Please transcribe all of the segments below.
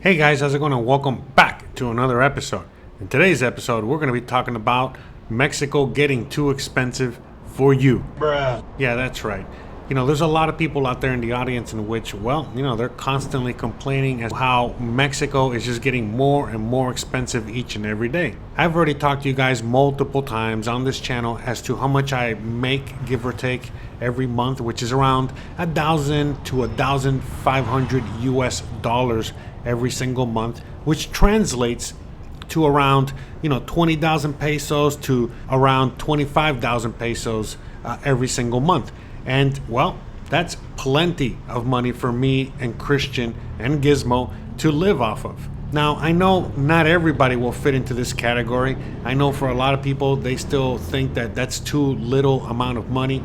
Hey guys, how's it going? And welcome back to another episode. In today's episode, we're going to be talking about Mexico getting too expensive for you. Bruh. Yeah, that's right. There's a lot of people out there in the audience in which, they're constantly complaining as how Mexico is just getting more and more expensive each and every day. I've already talked to you guys multiple times on this channel as to how much I make, give or take, every month, which is around $1,000 to $1,500 US dollars every single month, which translates to around 20,000 pesos to around 25,000 pesos every single month. And that's plenty of money for me and Christian and Gizmo to live off of. Now, I know not everybody will fit into this category. I know for a lot of people, they still think that that's too little amount of money,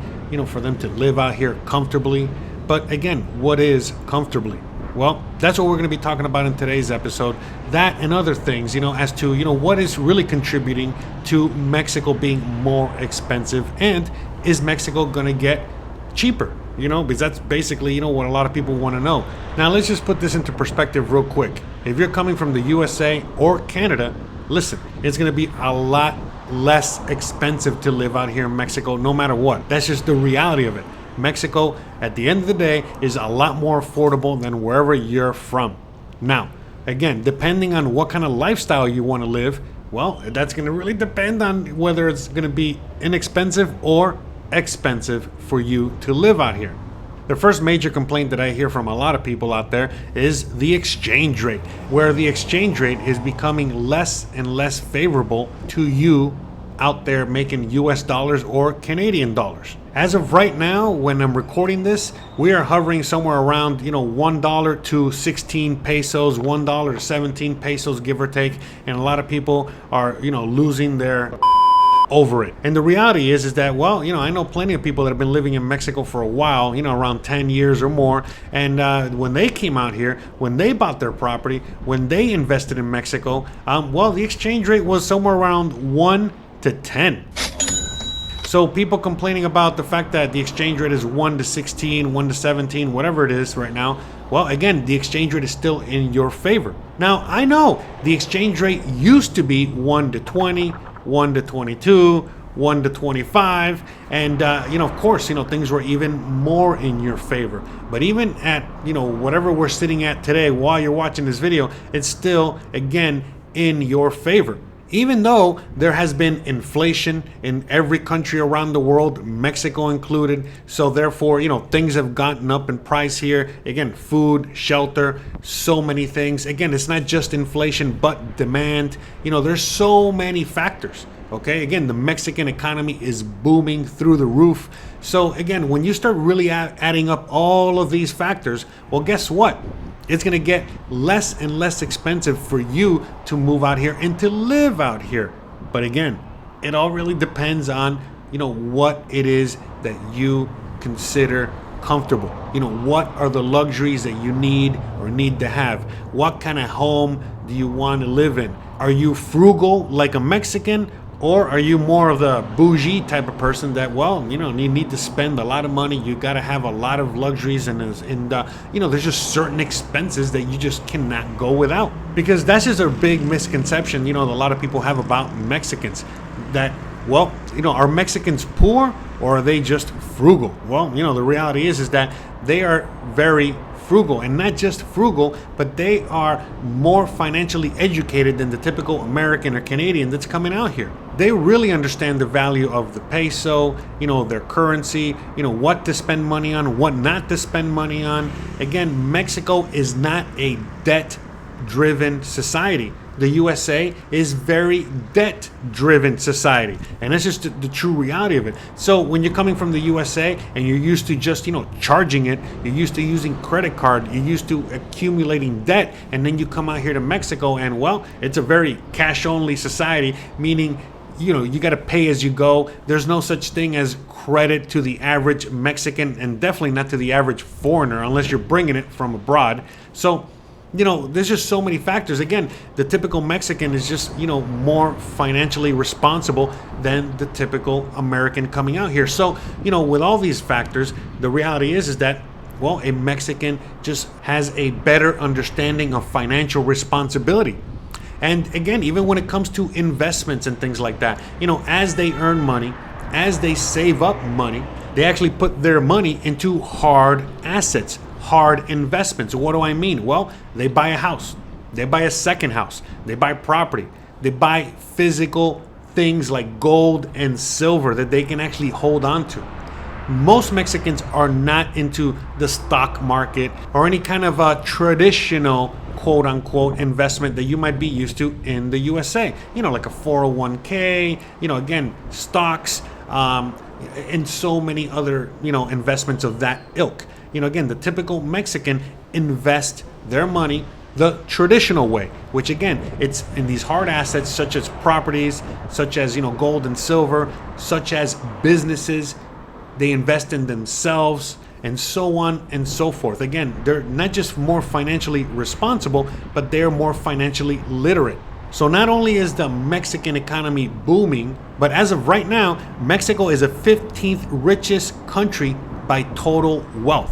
for them to live out here comfortably. But again, what is comfortably? Well, that's what we're going to be talking about in today's episode. That and other things, as to, what is really contributing to Mexico being more expensive, and is Mexico going to get cheaper? Because that's basically, what a lot of people want to know. Now, let's just put this into perspective real quick. If you're coming from the USA or Canada, listen, it's going to be a lot less expensive to live out here in Mexico, no matter what. That's just the reality of it. Mexico, at the end of the day, is a lot more affordable than wherever you're from. Now, again, depending on what kind of lifestyle you want to live, that's going to really depend on whether it's going to be inexpensive or expensive for you to live out here. The first major complaint that I hear from a lot of people out there is the exchange rate, where the exchange rate is becoming less and less favorable to you out there making US dollars or Canadian dollars. As of right now, when I'm recording this, we are hovering somewhere around, $1 to 16 pesos, $1 to 17 pesos, give or take. And a lot of people are, losing their over it. And the reality is that, I know plenty of people that have been living in Mexico for a while, around 10 years or more. And when they came out here, when they bought their property, when they invested in Mexico, the exchange rate was somewhere around 1 to 10. So people complaining about the fact that the exchange rate is 1 to 16, 1 to 17, whatever it is right now. Again, the exchange rate is still in your favor. Now, I know the exchange rate used to be 1 to 20, 1 to 22, 1 to 25. And, of course, things were even more in your favor. But even at, whatever we're sitting at today while you're watching this video, it's still, again, in your favor. Even though there has been inflation in every country around the world, Mexico included, so therefore, things have gotten up in price here. Again, food, shelter, so many things. Again, it's not just inflation, but demand. There's so many factors. Okay, again, the Mexican economy is booming through the roof. So again, when you start really adding up all of these factors, guess what? It's going to get less and less expensive for you to move out here and to live out here. But again, it all really depends on, what it is that you consider comfortable. What are the luxuries that you need or need to have? What kind of home do you want to live in? Are you frugal like a Mexican? Or are you more of the bougie type of person that, you need to spend a lot of money. You got to have a lot of luxuries and there's just certain expenses that you just cannot go without. Because that's just a big misconception, a lot of people have about Mexicans. That, are Mexicans poor or are they just frugal? The reality is that they are very frugal, and not just frugal, but they are more financially educated than the typical American or Canadian that's coming out here. They really understand the value of the peso, their currency, what to spend money on, what not to spend money on. Again, Mexico is not a debt-driven society. The USA is very debt-driven society, and that's just the true reality of it. So when you're coming from the USA and you're used to just charging it, you're used to using credit card, you're used to accumulating debt, and then you come out here to Mexico and it's a very cash-only society, meaning you got to pay as you go. There's no such thing as credit to the average Mexican, and definitely not to the average foreigner unless you're bringing it from abroad. So there's just so many factors. Again, the typical Mexican is just, more financially responsible than the typical American coming out here. So, with all these factors, the reality is that Well, a Mexican just has a better understanding of financial responsibility. And again, even when it comes to investments and things like that, as they earn money, as they save up money, they actually put their money into hard assets, hard investments. What do I mean? Well, they buy a house, they buy a second house, they buy property, they buy physical things like gold and silver that they can actually hold on to. Most Mexicans are not into the stock market or any kind of a traditional quote unquote investment that you might be used to in the USA. Like a 401k, again, stocks, and so many other, investments of that ilk. Again, the typical Mexican invest their money the traditional way, which again, it's in these hard assets such as properties, such as, gold and silver, such as businesses. They invest in themselves and so on and so forth. Again, they're not just more financially responsible, but they're more financially literate. So not only is the Mexican economy booming, but as of right now, Mexico is the 15th richest country by total wealth.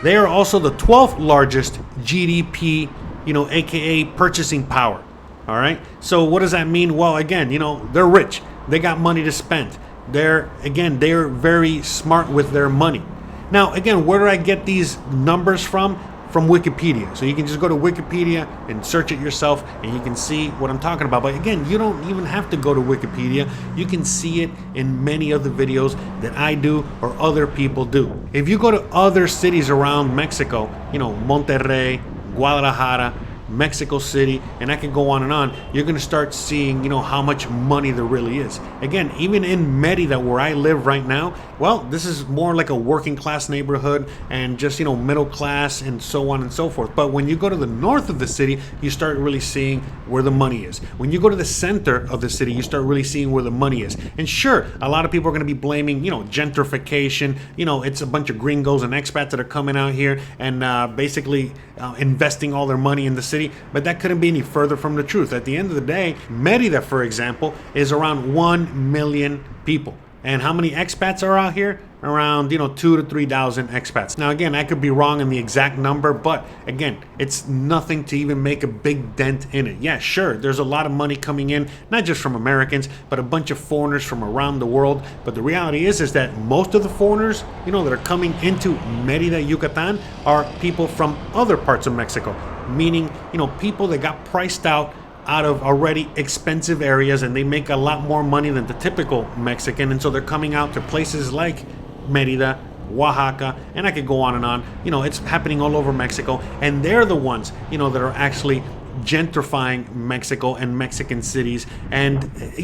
They are also the 12th largest GDP, aka purchasing power. All right. So what does that mean? Well, again, they're rich. They got money to spend. They're very smart with their money. Now, again, where do I get these numbers from? From Wikipedia. So you can just go to Wikipedia and search it yourself and you can see what I'm talking about. But again, you don't even have to go to Wikipedia. You can see it in many of the videos that I do or other people do. If you go to other cities around Mexico, Monterrey, Guadalajara, Mexico City, and I can go on and on, you're going to start seeing, how much money there really is. Again, even in Merida, where I live right now, well, this is more like a working class neighborhood and just, middle class and so on and so forth. But when you go to the north of the city, you start really seeing where the money is. When you go to the center of the city, you start really seeing where the money is. And sure, a lot of people are going to be blaming, gentrification. It's a bunch of gringos and expats that are coming out here and basically investing all their money in the city. But that couldn't be any further from the truth. At the end of the day, Merida, for example, is around 1 million people. And how many expats are out here? Around 2,000 to 3,000 expats. Now again, I could be wrong in the exact number, but again, it's nothing to even make a big dent in it. Yeah, sure, there's a lot of money coming in, not just from Americans, but a bunch of foreigners from around the world. But the reality is that most of the foreigners, that are coming into Merida, Yucatan, are people from other parts of Mexico. Meaning, people that got priced out of already expensive areas and they make a lot more money than the typical Mexican. And so they're coming out to places like Merida, Oaxaca, and I could go on and on. It's happening all over Mexico. And they're the ones, that are actually gentrifying Mexico and Mexican cities. And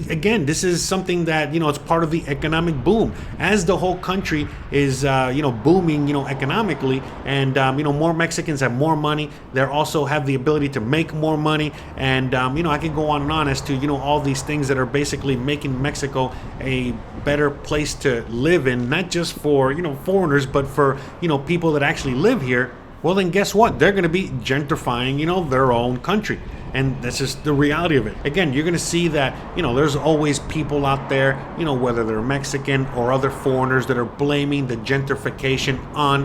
again, this is something that, it's part of the economic boom. As the whole country is, booming, economically, and, more Mexicans have more money. They also have the ability to make more money. And, I can go on and on as to, all these things that are basically making Mexico a better place to live in, not just for, foreigners, but for, people that actually live here. Well, then guess what? They're going to be gentrifying, their own country. And that's just the reality of it. Again, you're going to see that, there's always people out there, whether they're Mexican or other foreigners, that are blaming the gentrification on,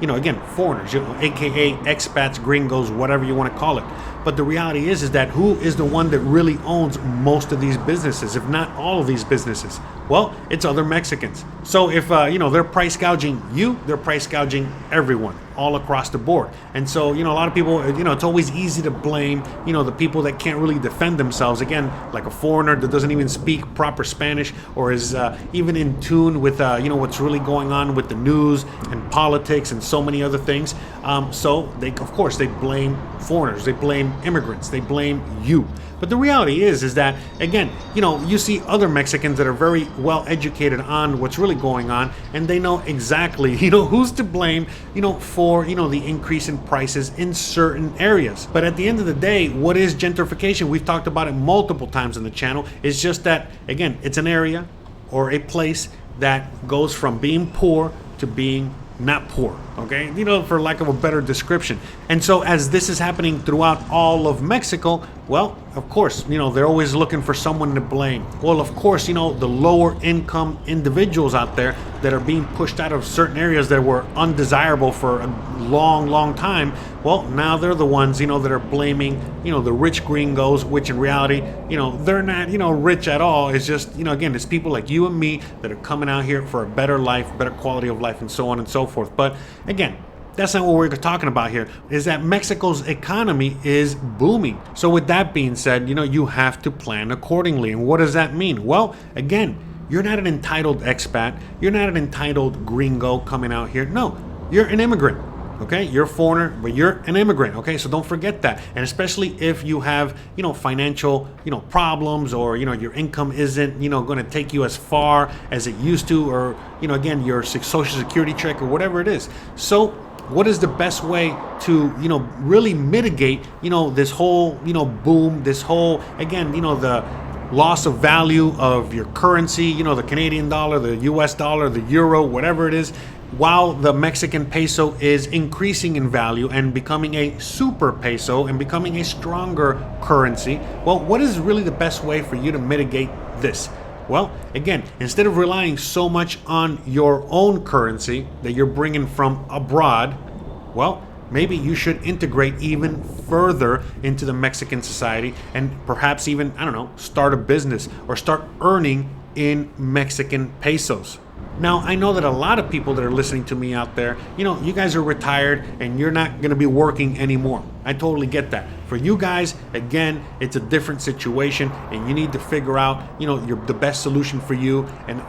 again, foreigners, aka expats, gringos, whatever you want to call it. But the reality is that who is the one that really owns most of these businesses, if not all of these businesses? Well, it's other Mexicans. So if, they're price gouging you, they're price gouging everyone all across the board. And so, a lot of people, it's always easy to blame, the people that can't really defend themselves. Again, like a foreigner that doesn't even speak proper Spanish or is even in tune with, what's really going on with the news and politics and so many other things. So they, of course, they blame foreigners. They blame immigrants. They blame you. But the reality is that, again, you see other Mexicans that are very well educated on what's really going on, and they know exactly, who's to blame, for, the increase in prices in certain areas. But at the end of the day, what is gentrification? We've talked about it multiple times on the channel. It's just that, again, it's an area or a place that goes from being poor to being not poor, okay? For lack of a better description. And so as this is happening throughout all of Mexico, Well, of course, they're always looking for someone to blame. Well, of course, the lower income individuals out there that are being pushed out of certain areas that were undesirable for a long, long time. Well, now they're the ones, that are blaming, the rich gringos, which in reality, they're not, rich at all. It's just, again, it's people like you and me that are coming out here for a better life, better quality of life, and so on and so forth. But again, that's not what we're talking about here, is that Mexico's economy is booming. So with that being said, you have to plan accordingly. And what does that mean? Well, again, you're not an entitled expat. You're not an entitled gringo coming out here. No, you're an immigrant. Okay, you're a foreigner, but you're an immigrant. Okay, so don't forget that. And especially if you have, financial, problems, or, your income isn't, going to take you as far as it used to, or, again, your social security check or whatever it is. So what is the best way to, really mitigate, this whole, boom, this whole, again, the loss of value of your currency, the Canadian dollar, the US dollar, the euro, whatever it is, while the Mexican peso is increasing in value and becoming a super peso and becoming a stronger currency? Well, what is really the best way for you to mitigate this? Well, again, instead of relying so much on your own currency that you're bringing from abroad, well, maybe you should integrate even further into the Mexican society and perhaps even, start a business or start earning in Mexican pesos. Now, I know that a lot of people that are listening to me out there, you guys are retired and you're not going to be working anymore. I totally get that. For you guys, again, it's a different situation and you need to figure out, the best solution for you. And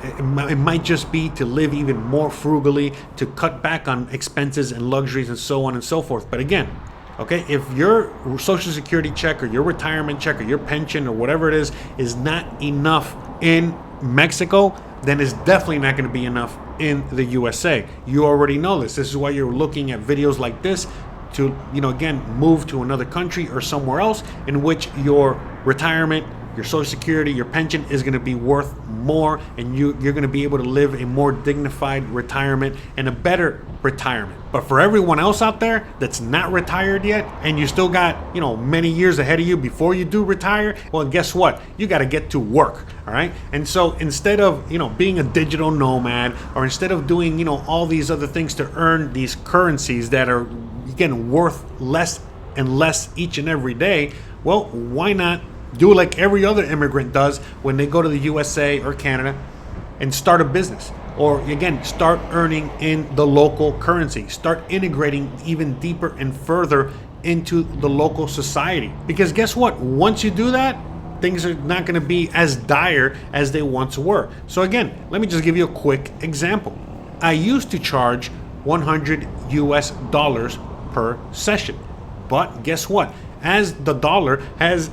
it might just be to live even more frugally, to cut back on expenses and luxuries and so on and so forth. But again, okay, if your social security check or your retirement check or your pension or whatever it is not enough in Mexico, then it's definitely not going to be enough in the USA. You already know this. This is why you're looking at videos like this to, again, move to another country or somewhere else in which your retirement, your social security, your pension is going to be worth more, and you're going to be able to live a more dignified retirement and a better retirement. But for everyone else out there that's not retired yet and you still got, many years ahead of you before you do retire, well, guess what? You got to get to work, all right? And so instead of, being a digital nomad, or instead of doing, all these other things to earn these currencies that are, again, worth less and less each and every day, well, why not do like every other immigrant does when they go to the USA or Canada and start a business? Or again, start earning in the local currency. Start integrating even deeper and further into the local society. Because guess what? Once you do that, things are not going to be as dire as they once were. So again, let me just give you a quick example. I used to charge $100 per session. But guess what? As the dollar has,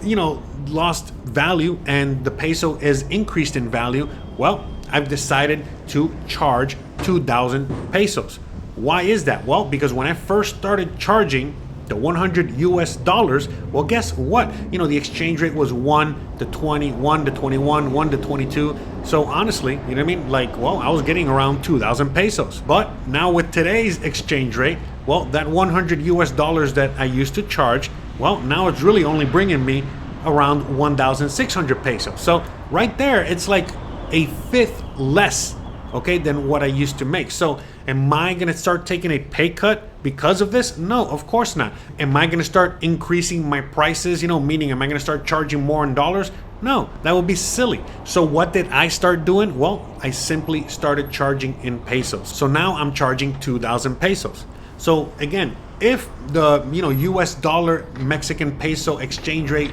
lost value and the peso is increased in value, well, I've decided to charge 2,000 pesos. Why is that? Well, because when I first started charging the $100, well, guess what? The exchange rate was 1 to 20, 1 to 21, 1 to 22. So honestly, I was getting around 2,000 pesos. But now with today's exchange rate, well, that $100 that I used to charge, well, now it's really only bringing me around 1,600 pesos. So right there, it's like a fifth less, okay, than what I used to make. So am I going to start taking a pay cut because of this? No, of course not. Am I going to start increasing my prices, meaning am I going to start charging more in dollars? No, that would be silly. So what did I start doing? Well, I simply started charging in pesos. So now I'm charging 2,000 pesos. So again, if the US dollar Mexican peso exchange rate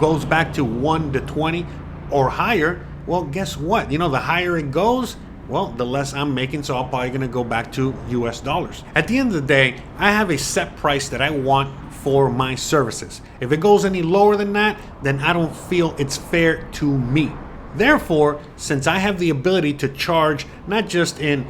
goes back to 1 to 20 or higher, well, guess what? The higher it goes, well, the less I'm making, so I'm probably gonna go back to US dollars. At the end of the day, I have a set price that I want for my services. If it goes any lower than that, then I don't feel it's fair to me. Therefore, since I have the ability to charge not just in,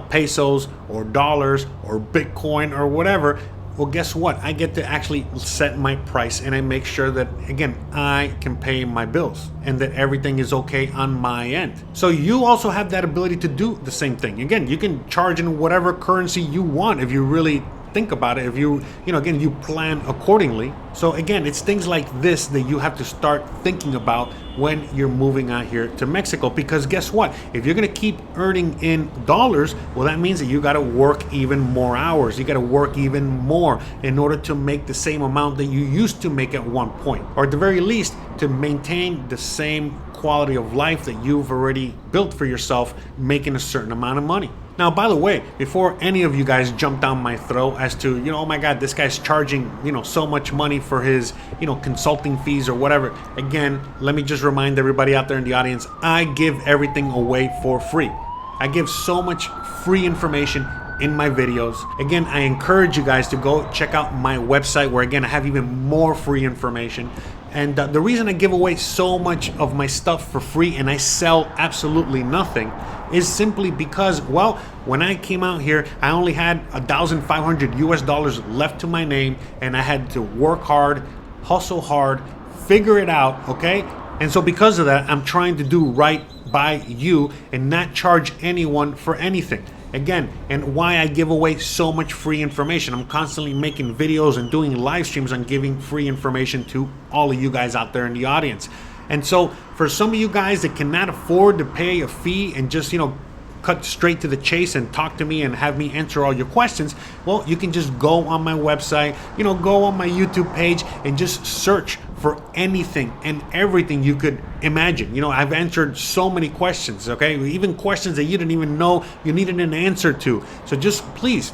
pesos or dollars or Bitcoin or whatever, well, guess what? I get to actually set my price, and I make sure that, again, I can pay my bills and that everything is okay on my end. So you also have that ability to do the same thing. Again, you can charge in whatever currency you want if you really think about it, if you know, again, you plan accordingly. So again, it's things like this that you have to start thinking about when you're moving out here to Mexico. Because guess what? If you're going to keep earning in dollars, well, that means that you got to work even more hours. You got to work even more in order to make the same amount that you used to make at one point, or at the very least to maintain the same quality of life that you've already built for yourself, making a certain amount of money. Now, by the way, before any of you guys jump down my throat as to, oh my God, this guy's charging, so much money for his, consulting fees or whatever. Again, let me just remind everybody out there in the audience, I give everything away for free. I give so much free information in my videos. Again, I encourage you guys to go check out my website where, again, I have even more free information. And the reason I give away so much of my stuff for free and I sell absolutely nothing is simply because, well, when I came out here, I only had $1,500 left to my name, and I had to work hard, hustle hard, figure it out, okay? And so because of that, I'm trying to do right by you and not charge anyone for anything. Again, and why I give away so much free information. I'm constantly making videos and doing live streams on giving free information to all of you guys out there in the audience. And so for some of you guys that cannot afford to pay a fee and just, cut straight to the chase and talk to me and have me answer all your questions, well, you can just go on my website, go on my YouTube page and just search for anything and everything you could imagine. I've answered so many questions, okay? Even questions that you didn't even know you needed an answer to. So just please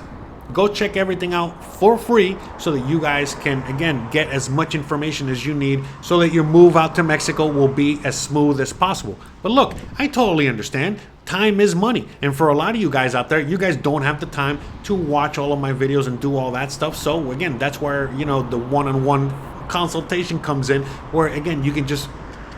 go check everything out for free so that you guys can, again, get as much information as you need so that your move out to Mexico will be as smooth as possible. But look, I totally understand. Time is money. And for a lot of you guys out there, you guys don't have the time to watch all of my videos and do all that stuff. So again, that's where, the one-on-one consultation comes in, where again, you can just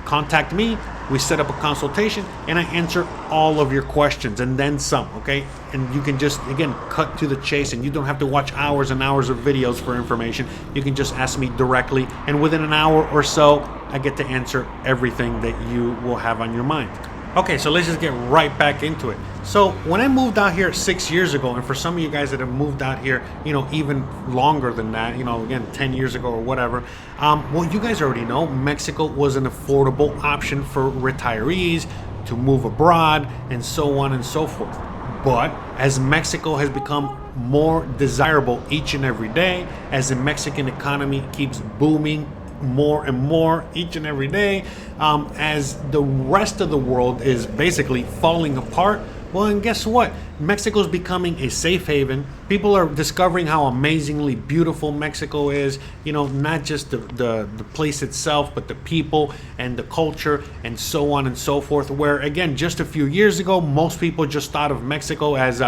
contact me, we set up a consultation, and I answer all of your questions and then some, okay? And you can just, again, cut to the chase, and you don't have to watch hours and hours of videos for information. You can just ask me directly, and within an hour or so, I get to answer everything that you will have on your mind. Okay, so let's just get right back into it. So when I moved out here 6 years ago, and for some of you guys that have moved out here, even longer than that, again, 10 years ago or whatever, well, you guys already know Mexico was an affordable option for retirees to move abroad and so on and so forth. But as Mexico has become more desirable each and every day, as the Mexican economy keeps booming more and more each and every day, as the rest of the world is basically falling apart, well, and guess what? Mexico's becoming a safe haven. People are discovering how amazingly beautiful Mexico is, not just the place itself, but the people and the culture and so on and so forth. Where, again, just a few years ago, most people just thought of Mexico as,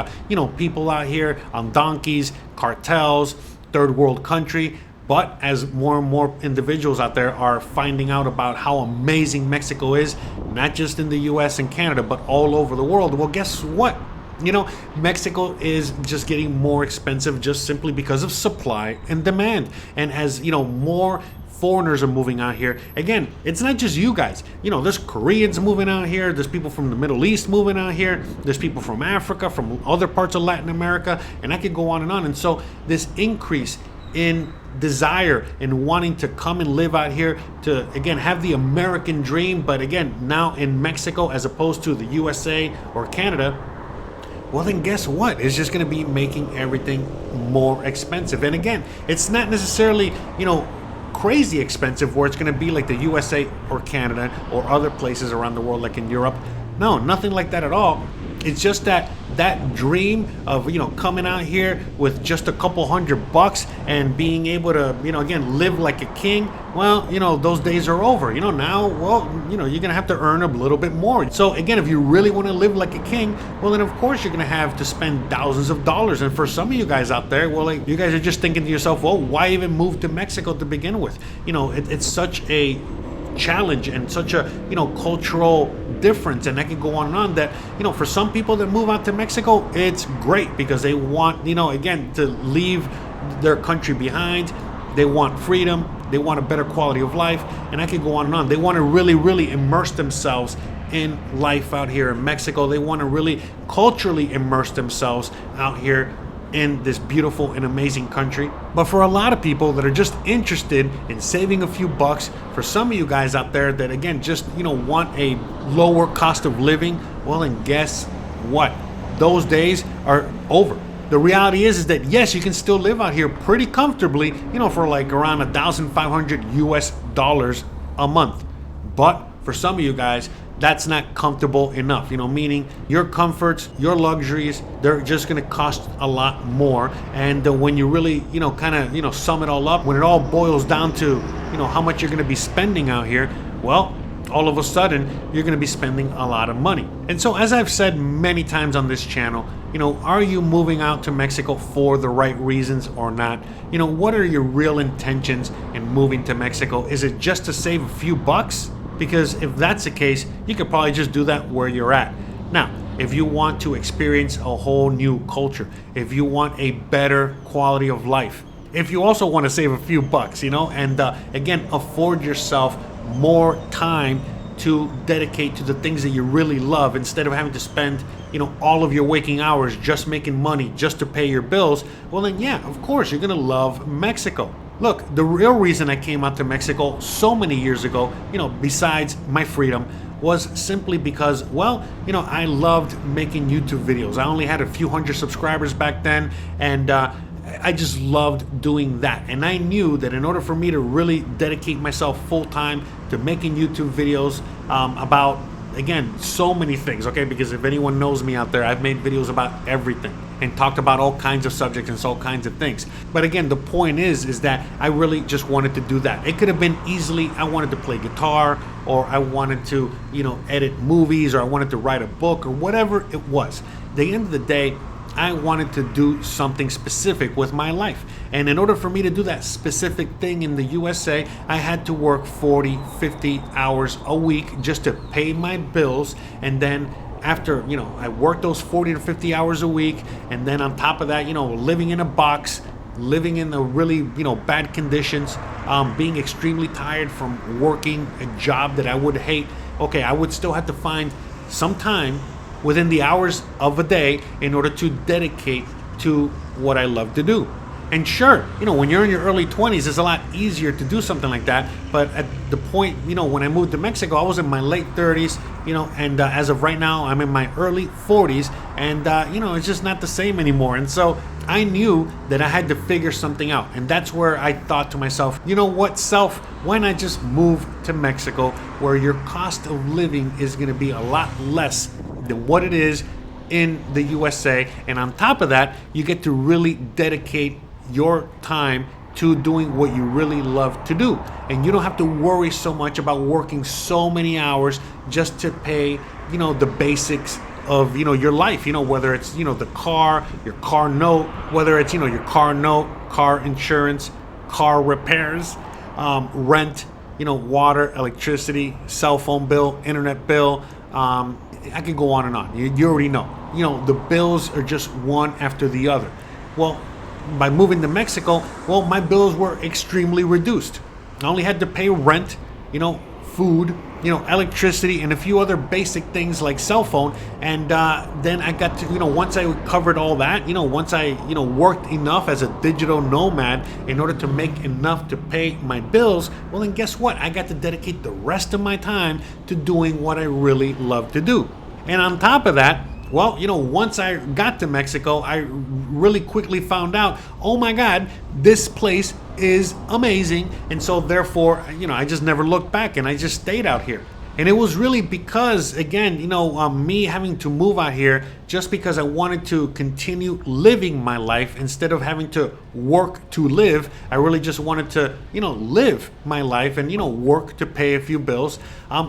people out here on donkeys, cartels, third world country. But as more and more individuals out there are finding out about how amazing Mexico is, not just in the US and Canada, but all over the world, well, guess what? Mexico is just getting more expensive just simply because of supply and demand. And as, more foreigners are moving out here, again, it's not just you guys. There's Koreans moving out here. There's people from the Middle East moving out here. There's people from Africa, from other parts of Latin America, and I could go on and on. And so this increase in desire and wanting to come and live out here to, again, have the American dream, but again, now in Mexico as opposed to the USA or Canada, well, then guess what? It's just going to be making everything more expensive. And again, it's not necessarily, crazy expensive where it's going to be like the USA or Canada or other places around the world like in Europe. No, nothing like that at all. It's just that dream of, coming out here with just a couple $100 and being able to, again, live like a king. Well, those days are over. Now, well, you're going to have to earn a little bit more. So again, if you really want to live like a king, well, then of course you're going to have to spend thousands of dollars. And for some of you guys out there, well, like, you guys are just thinking to yourself, well, why even move to Mexico to begin with? It's such a challenge and such a cultural difference, and I can go on and on, that for some people that move out to Mexico, it's great because they want again to leave their country behind. They want freedom, they want a better quality of life, and I can go on and on. They want to really immerse themselves in life out here in Mexico. They want to really culturally immerse themselves out here in this beautiful and amazing country. But for a lot of people that are just interested in saving a few bucks, for some of you guys out there that again just want a lower cost of living, well, then guess what? Those days are over. The reality is that yes, you can still live out here pretty comfortably, for like around $1,500 US a month. But for some of you guys, that's not comfortable enough, meaning your comforts, your luxuries, they're just going to cost a lot more. And when you really, sum it all up, when it all boils down to, how much you're going to be spending out here, well, all of a sudden, you're going to be spending a lot of money. And so, as I've said many times on this channel, are you moving out to Mexico for the right reasons or not? What are your real intentions in moving to Mexico? Is it just to save a few bucks? Because if that's the case, you could probably just do that where you're at. Now, if you want to experience a whole new culture, if you want a better quality of life, if you also want to save a few bucks, and again, afford yourself more time to dedicate to the things that you really love instead of having to spend, all of your waking hours just making money just to pay your bills, well then yeah, of course, you're going to love Mexico. Look, the real reason I came out to Mexico so many years ago, besides my freedom, was simply because, well, I loved making YouTube videos. I only had a few hundred subscribers back then, and I just loved doing that. And I knew that in order for me to really dedicate myself full time to making YouTube videos about, again, so many things, okay? Because if anyone knows me out there, I've made videos about everything and talked about all kinds of subjects and all kinds of things. But again, the point is that I really just wanted to do that. It could have been easily, I wanted to play guitar, or I wanted to, edit movies, or I wanted to write a book, or whatever it was. At the end of the day, I wanted to do something specific with my life. And in order for me to do that specific thing in the USA, I had to work 40, 50 hours a week just to pay my bills. And then after, I worked those 40 to 50 hours a week. And then on top of that, living in a box, living in the really, bad conditions, being extremely tired from working a job that I would hate. Okay, I would still have to find some time within the hours of a day in order to dedicate to what I love to do. And sure, when you're in your early 20s, it's a lot easier to do something like that. But at the point, when I moved to Mexico, I was in my late 30s, and as of right now, I'm in my early 40s. And, it's just not the same anymore. And so I knew that I had to figure something out. And that's where I thought to myself, you know what, self, why not just move to Mexico, where your cost of living is going to be a lot less than what it is in the USA. And on top of that, you get to really dedicate your time to doing what you really love to do. And you don't have to worry so much about working so many hours just to pay, the basics of, your life, whether it's, the car, your car note, whether it's, your car note, car insurance, car repairs, rent, water, electricity, cell phone bill, internet bill, I could go on and on. You already know. The bills are just one after the other. Well, by moving to Mexico, well, my bills were extremely reduced. I only had to pay rent, food, electricity, and a few other basic things like cell phone. And then I got to, once I covered all that, once I, worked enough as a digital nomad in order to make enough to pay my bills, well, then guess what? I got to dedicate the rest of my time to doing what I really love to do. And on top of that, well, once I got to Mexico, I really quickly found out, oh my God, this place is amazing. And so therefore, I just never looked back and I just stayed out here. And it was really because, again, me having to move out here just because I wanted to continue living my life instead of having to work to live. I really just wanted to, live my life and, work to pay a few bills.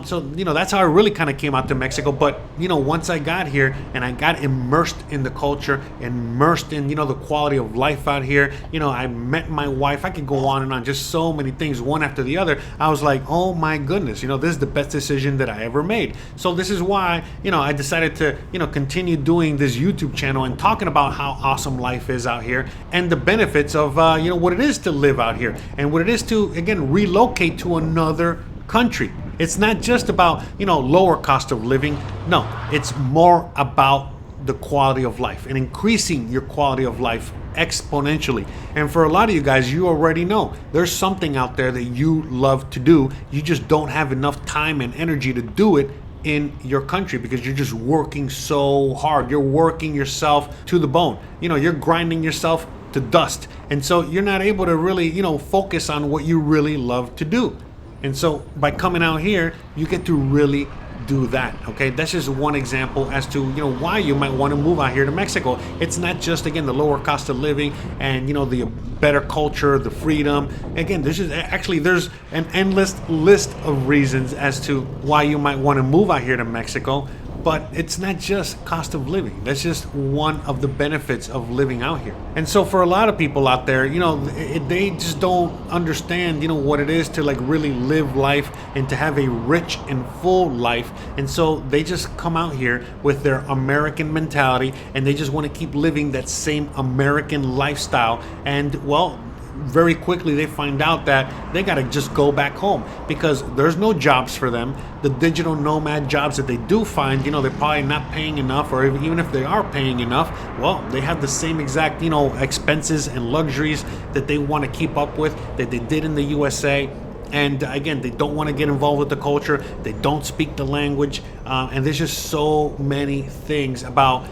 So, that's how I really kind of came out to Mexico. But, once I got here and I got immersed in the culture, immersed in, the quality of life out here, I met my wife. I could go on and on, just so many things, one after the other. I was like, oh my goodness, this is the best decision that I ever made. So this is why, I decided to, continue doing this YouTube channel and talking about how awesome life is out here and the benefits of, what it is to live out here and what it is to, again, relocate to another country. It's not just about, lower cost of living. No, it's more about the quality of life and increasing your quality of life exponentially. And for a lot of you guys, you already know there's something out there that you love to do. You just don't have enough time and energy to do it in your country because you're just working so hard. You're working yourself to the bone. You're grinding yourself to dust. And so you're not able to really, focus on what you really love to do. And so by coming out here, you get to really do that. Okay, that's just one example as to why you might want to move out here to Mexico. It's not just, again, the lower cost of living and the better culture, the freedom. Again, there's an endless list of reasons as to why you might want to move out here to Mexico. But it's not just cost of living. That's just one of the benefits of living out here. And so for a lot of people out there, they just don't understand, what it is to like really live life and to have a rich and full life. And so they just come out here with their American mentality and they just want to keep living that same American lifestyle. And well, very quickly they find out that they got to just go back home because there's no jobs for them. The digital nomad jobs that they do find, they're probably not paying enough, or even if they are paying enough, well, they have the same exact, expenses and luxuries that they want to keep up with that they did in the USA. And again, they don't want to get involved with the culture. They don't speak the language. And there's just so many things about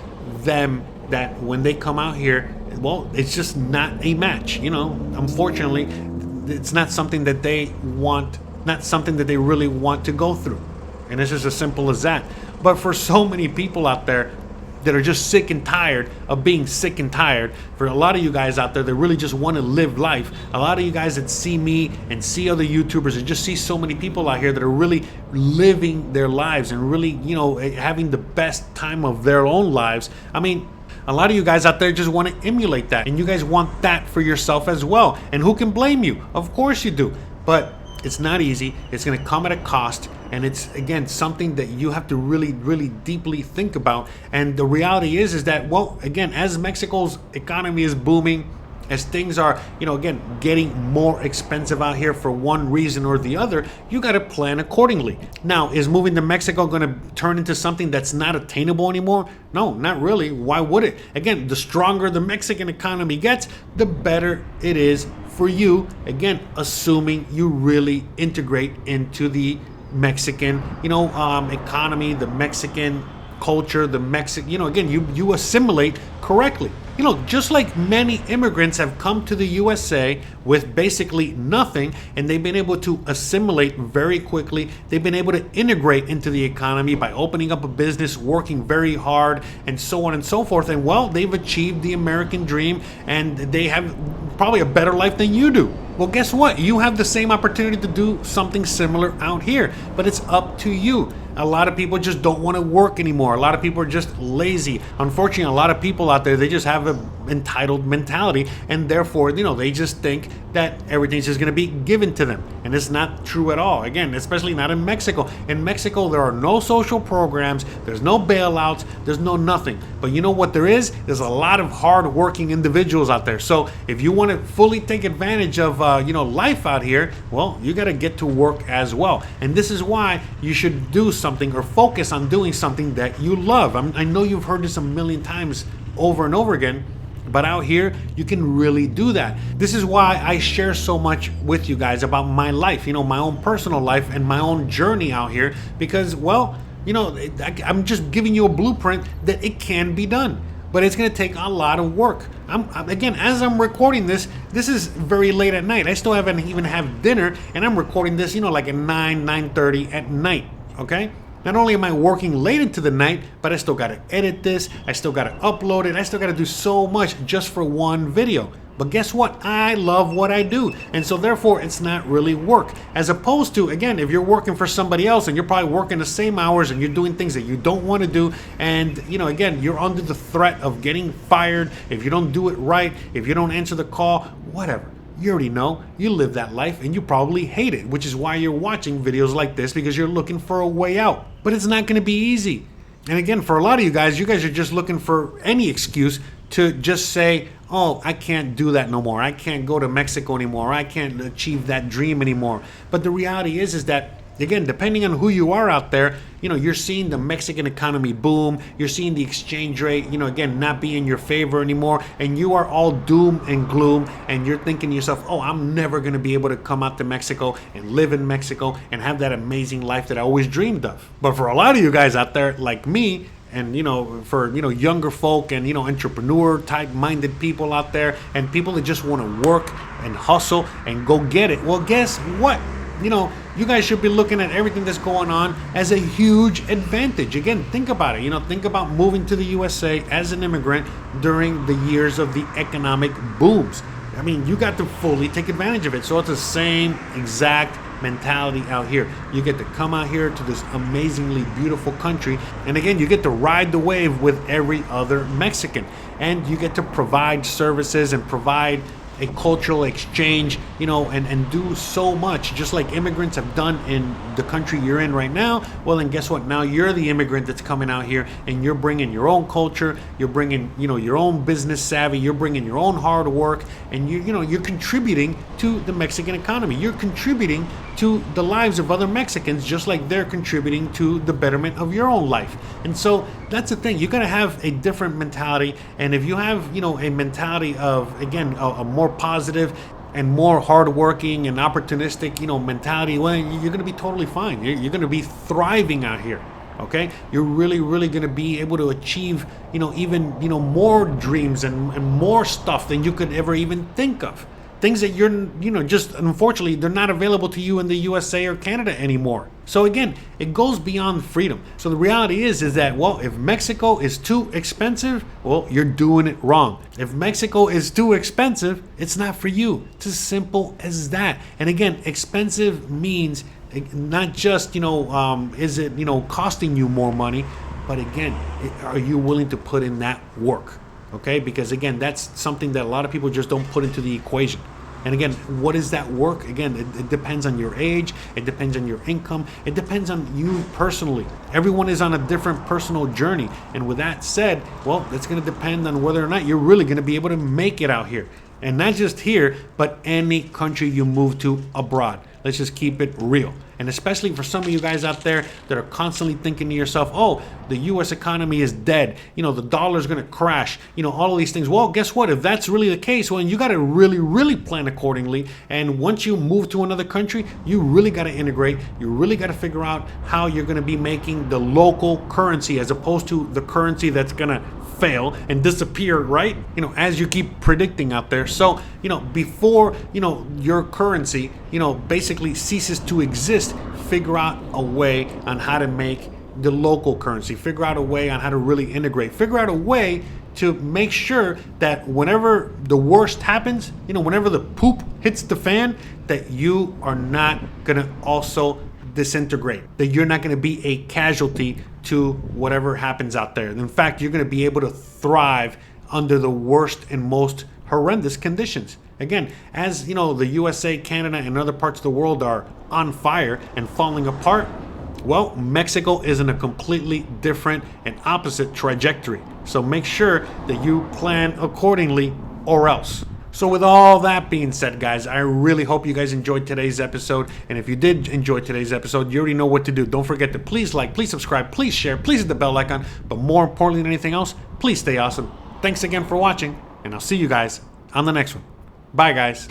them that when they come out here, well, it's just not a match. Unfortunately, it's not something that they want, not something that they really want to go through. And it's just as simple as that. But for so many people out there that are just sick and tired of being sick and tired, for a lot of you guys out there that really just want to live life, a lot of you guys that see me and see other YouTubers and just see so many people out here that are really living their lives and really, having the best time of their own lives. I mean, a lot of you guys out there just want to emulate that, and you guys want that for yourself as well. And who can blame you? Of course you do. But it's not easy. It's going to come at a cost. And it's, again, something that you have to really, really deeply think about. And the reality is that, well, again, as Mexico's economy is booming, as things are, again, getting more expensive out here for one reason or the other, you got to plan accordingly. Now, is moving to Mexico going to turn into something that's not attainable anymore? No, not really. Why would it? Again, the stronger the Mexican economy gets, the better it is for you. Again, assuming you really integrate into the Mexican, economy, the Mexican culture, the Mexican, again, you assimilate correctly. Just like many immigrants have come to the USA with basically nothing, and they've been able to assimilate very quickly. They've been able to integrate into the economy by opening up a business, working very hard, and so on and so forth. And well, they've achieved the American dream, and they have probably a better life than you do. Well, guess what? You have the same opportunity to do something similar out here, but it's up to you. A lot of people just don't want to work anymore. A lot of people are just lazy. Unfortunately, a lot of people out there, they just have an entitled mentality, and therefore, they just think that everything's just going to be given to them. And it's not true at all. Again, especially not in Mexico. In Mexico, there are no social programs. There's no bailouts. There's no nothing. But you know what there is? There's a lot of hard-working individuals out there. So if you want to fully take advantage of, life out here, well, you got to get to work as well. And this is why you should do something or focus on doing something that you love. I know you've heard this a million times over and over again, but out here, you can really do that. This is why I share so much with you guys about my life, my own personal life and my own journey out here, because, well, I'm just giving you a blueprint that it can be done. But it's going to take a lot of work. Again, as I'm recording this is very late at night. I still haven't even had dinner, and I'm recording this, like at 9:30 at night, okay? Not only am I working late into the night, but I still got to edit this. I still got to upload it. I still got to do so much just for one video. But guess what? I love what I do. And so therefore, it's not really work. As opposed to, again, if you're working for somebody else and you're probably working the same hours and you're doing things that you don't want to do, and, again, you're under the threat of getting fired if you don't do it right, if you don't answer the call, whatever. You already know, you live that life and you probably hate it, which is why you're watching videos like this, because you're looking for a way out. But it's not going to be easy. And again, for a lot of you guys are just looking for any excuse to just say, oh, I can't do that no more. I can't go to Mexico anymore. I can't achieve that dream anymore. But the reality is that again, depending on who you are out there, you're seeing the Mexican economy boom. You're seeing the exchange rate, again, not be in your favor anymore. And you are all doom and gloom. And you're thinking to yourself, oh, I'm never going to be able to come out to Mexico and live in Mexico and have that amazing life that I always dreamed of. But for a lot of you guys out there like me, and for younger folk and entrepreneur type minded people out there, and people that just want to work and hustle and go get it, well, guess what? You guys should be looking at everything that's going on as a huge advantage. Again, think about it. Think about moving to the USA as an immigrant during the years of the economic booms. I mean, you got to fully take advantage of it. So it's the same exact mentality out here. You get to come out here to this amazingly beautiful country, and again, you get to ride the wave with every other Mexican, and you get to provide services and provide a cultural exchange, and do so much, just like immigrants have done in the country you're in right now. Well, then guess what? Now you're the immigrant that's coming out here, and you're bringing your own culture, you're bringing, your own business savvy, you're bringing your own hard work, and you're contributing to the Mexican economy. You're contributing to the lives of other Mexicans, just like they're contributing to the betterment of your own life. And so that's the thing. You got to have a different mentality, and if you have, a mentality of, again, a more positive and more hardworking and opportunistic, mentality, well, you're going to be totally fine. You're going to be thriving out here. Okay, you're really going to be able to achieve, even, more dreams and more stuff than you could ever even think of. Things that you're, just unfortunately, they're not available to you in the USA or Canada anymore. So again, it goes beyond freedom. So the reality is that, well, if Mexico is too expensive, well, you're doing it wrong. If Mexico is too expensive, it's not for you. It's as simple as that. And again, expensive means not just, is it, costing you more money, but again, are you willing to put in that work? Okay, because again, that's something that a lot of people just don't put into the equation. And again, what is that work? Again, it depends on your age, it depends on your income, it depends on you personally. Everyone is on a different personal journey. And with that said, well, it's going to depend on whether or not you're really going to be able to make it out here. And not just here, but any country you move to abroad. Let's just keep it real. And especially for some of you guys out there that are constantly thinking to yourself, oh, the U.S. economy is dead. The dollar's going to crash. All of these things. Well, guess what? If that's really the case, well, you got to really plan accordingly. And once you move to another country, you really got to integrate. You really got to figure out how you're going to be making the local currency as opposed to the currency that's going to fail and disappear, right? As you keep predicting out there. So, before, your currency, basically ceases to exist, figure out a way on how to make the local currency, figure out a way on how to really integrate, figure out a way to make sure that whenever the worst happens, whenever the poop hits the fan, that you are not going to also disintegrate, that you're not going to be a casualty to whatever happens out there. In fact, you're going to be able to thrive under the worst and most horrendous conditions. Again, as the USA, Canada, and other parts of the world are on fire and falling apart, well, Mexico is in a completely different and opposite trajectory. So make sure that you plan accordingly, or else. So with all that being said, guys, I really hope you guys enjoyed today's episode. And if you did enjoy today's episode, you already know what to do. Don't forget to please like, please subscribe, please share, please hit the bell icon. But more importantly than anything else, please stay awesome. Thanks again for watching, and I'll see you guys on the next one. Bye, guys.